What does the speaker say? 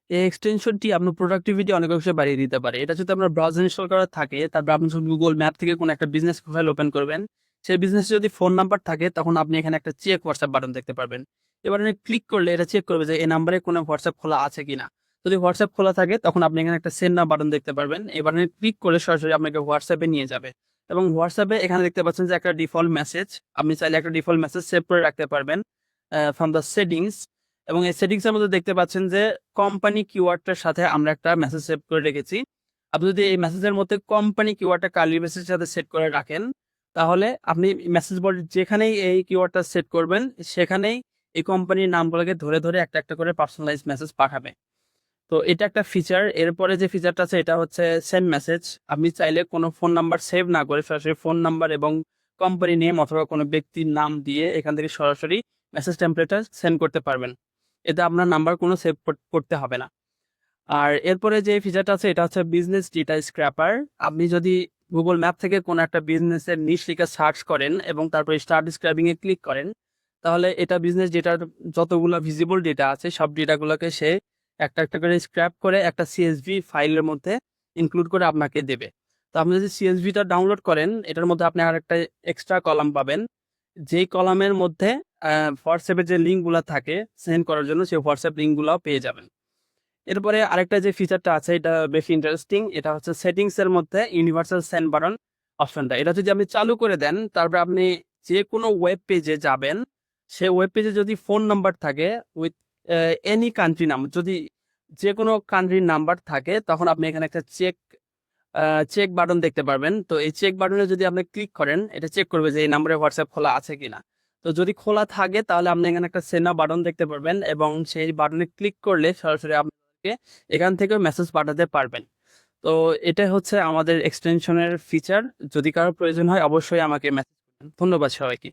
এই এক্সটেনশনটি আপনার প্রোডাক্টিভিটি অনেক অংশে বাড়িয়ে দিতে পারে। এটা যদি আপনার ব্রাউজার ইনস্টল করা থাকে, তারপর আপনি যখন গুগল ম্যাপ থেকে কোনো একটা বিজনেস প্রোফাইল ওপেন করবেন, সেই বিজনেসে যদি ফোন নাম্বার থাকে, তখন আপনি এখানে একটা চেক হোয়াটসঅ্যাপ বাটন দেখতে পারবেন। এবার ক্লিক করলে এটা চেক করবে যে এই নাম্বারে কোনো হোয়াটসঅ্যাপ খোলা আছে কিনা। যদি হোয়াটসঅ্যাপ খোলা থাকে, তখন আপনি এখানে একটা সেন্ড নাও বাটন দেখতে পারবেন। এবার ক্লিক করে সরাসরি আপনাকে হোয়াটসঅ্যাপে নিয়ে যাবে এবং হোয়াটসঅ্যাপে এখানে দেখতে পাচ্ছেন যে একটা ডিফল্ট মেসেজ। আপনি চাইলে একটা ডিফল্ট মেসেজ সেভ করে রাখতে পারবেন ফ্রম দ্য সেটিংস। এবং এই সেটিংস এর মধ্যে দেখতে পাচ্ছেন যে কোম্পানি কিওয়ার্ডটার সাথে আমরা একটা মেসেজ সেভ করে রেখেছি। আপনি যদি এই মেসেজের মধ্যে কোম্পানি কিওয়ার্ডটা কার্লি ব্রেসের সাথে সেট করে রাখেন, তাহলে আপনি মেসেজ বোর্ড যেখানেই এই কিওয়ার্ডটা সেট করবেন, সেখানেই এই কোম্পানির নামগুলোকে ধরে ধরে একটা একটা করে পার্সোনালাইজ মেসেজ পাঠাবে। তো এটা একটা ফিচার। এরপরে যে ফিচারটা আছে এটা হচ্ছে সেন্ড মেসেজ। আপনি চাইলে কোনো ফোন নাম্বার সেভ না করে সরাসরি ফোন নাম্বার এবং কোম্পানি নেম অথবা কোনো ব্যক্তির নাম দিয়ে এখান থেকে সরাসরি মেসেজ টেমপ্লেটটা সেন্ড করতে পারবেন। এতে আপনার নাম্বার কোনো সেভ করতে হবে না। আর এরপরে যে ফিচারটা আছে এটা হচ্ছে বিজনেস ডেটা স্ক্র্যাপার। আপনি যদি গুগল ম্যাপ থেকে কোনো একটা বিজনেসের নিশ লিখে সার্চ করেন এবং তারপরে স্টার্ট ডিসক্রাইবিং এ ক্লিক করেন, তাহলে এটা বিজনেস ডেটার যতগুলো ভিজিবল ডেটা আছে সব ডেটাগুলোকে সে একটা একটা করে স্ক্র্যাপ করে একটা সিএসভি ফাইলের মধ্যে ইনক্লুড করে আপনাকে দেবে। তো আপনি যদি সিএসভিটা ডাউনলোড করেন, এটার মধ্যে আপনি আর একটা এক্সট্রা কলাম পাবেন, যেই কলামের মধ্যে হোয়াটসঅ্যাপের যে লিঙ্কগুলো থাকে সেন্ড করার জন্য, সেই হোয়াটসঅ্যাপ লিঙ্কগুলোও পেয়ে যাবেন। এরপরে আরেকটা যে ফিচারটা আছে এটা বেশি ইন্টারেস্টিং। এটা হচ্ছে সেটিংস এর মধ্যে ইউনিভার্সাল সেন্ড বাটন অপশনটা। এটা যদি আপনি চালু করে দেন, তারপরে আপনি যে কোনো ওয়েব পেজে যাবেন, সেই ওয়েব পেজে যদি ফোন নাম্বার থাকে উইথ এনি কান্ট্রি নাম্বার, যদি যে কোনো কান্ট্রির নাম্বার থাকে, তখন আপনি এখানে একটা চেক বাটন দেখতে পারবেন। তো এই চেক বাটনে যদি আপনি ক্লিক করেন, এটা চেক করবে যে এই নাম্বারে হোয়াটসঅ্যাপ খোলা আছে কিনা। তো যদি খোলা থাকে, তাহলে আপনি এখানে একটা সেনা বাটন দেখতে পারবেন এবং সেই বাটনে ক্লিক করলে সরাসরি আপনাকে এখান থেকে মেসেজ পাঠাতে পারবেন। তো এটা হচ্ছে আমাদের এক্সটেনশনের ফিচার। যদি কারো প্রয়োজন হয় অবশ্যই আমাকে মেসেজ করবেন। ধন্যবাদ সবাইকে।